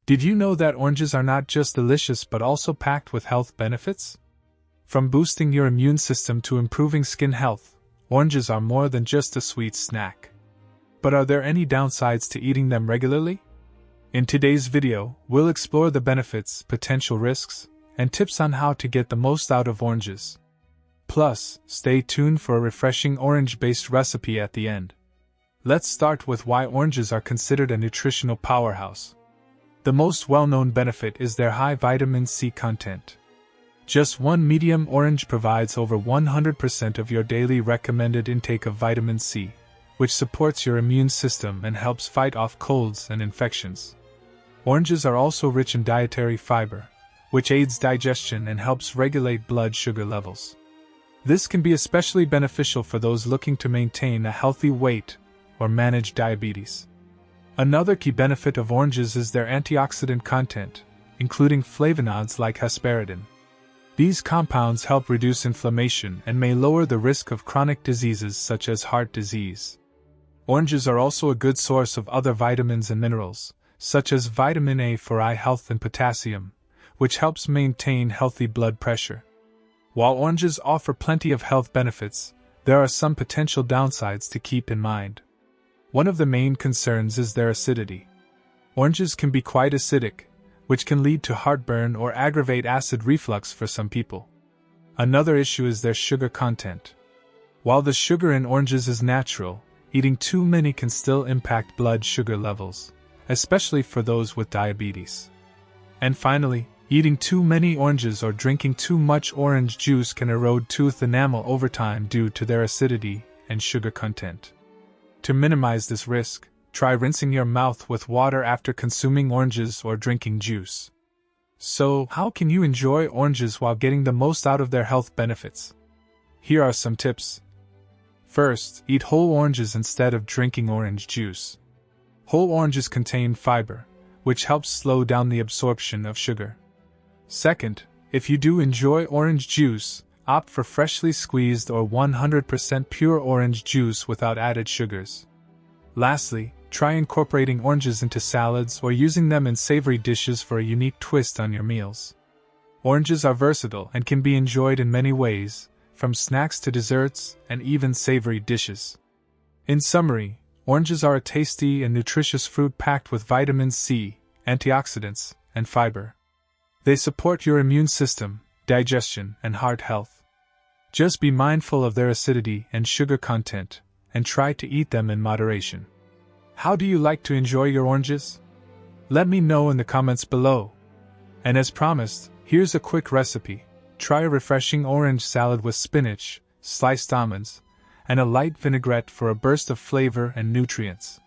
Did you know that oranges are not just delicious but also packed with health benefits? From boosting your immune system to improving skin health, oranges are more than just a sweet snack. But are there any downsides to eating them regularly? In today's video, we'll explore the benefits, potential risks, and tips on how to get the most out of oranges. Plus, stay tuned for a refreshing orange-based recipe at the end. Let's start with why oranges are considered a nutritional powerhouse. The most well-known benefit is their high vitamin C content. Just one medium orange provides over 100% of your daily recommended intake of vitamin C, which supports your immune system and helps fight off colds and infections. Oranges are also rich in dietary fiber, which aids digestion and helps regulate blood sugar levels. This can be especially beneficial for those looking to maintain a healthy weight or manage diabetes. Another key benefit of oranges is their antioxidant content, including flavonoids like hesperidin. These compounds help reduce inflammation and may lower the risk of chronic diseases such as heart disease. Oranges are also a good source of other vitamins and minerals, such as vitamin A for eye health and potassium, which helps maintain healthy blood pressure. While oranges offer plenty of health benefits, there are some potential downsides to keep in mind. One of the main concerns is their acidity. Oranges can be quite acidic, which can lead to heartburn or aggravate acid reflux for some people. Another issue is their sugar content. While the sugar in oranges is natural, eating too many can still impact blood sugar levels, especially for those with diabetes. And finally, eating too many oranges or drinking too much orange juice can erode tooth enamel over time due to their acidity and sugar content. To minimize this risk, try rinsing your mouth with water after consuming oranges or drinking juice. So, how can you enjoy oranges while getting the most out of their health benefits? Here are some tips. First, eat whole oranges instead of drinking orange juice. Whole oranges contain fiber, which helps slow down the absorption of sugar. Second, if you do enjoy orange juice, opt for freshly squeezed or 100% pure orange juice without added sugars. Lastly, try incorporating oranges into salads or using them in savory dishes for a unique twist on your meals. Oranges are versatile and can be enjoyed in many ways, from snacks to desserts and even savory dishes. In summary, oranges are a tasty and nutritious fruit packed with vitamin C, antioxidants, and fiber. They support your immune system, digestion, and heart health. Just be mindful of their acidity and sugar content, and try to eat them in moderation. How do you like to enjoy your oranges? Let me know in the comments below. And as promised, here's a quick recipe. Try a refreshing orange salad with spinach, sliced almonds, and a light vinaigrette for a burst of flavor and nutrients.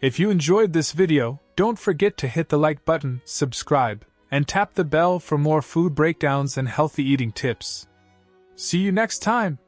If you enjoyed this video, don't forget to hit the like button, subscribe, and tap the bell for more food breakdowns and healthy eating tips. See you next time!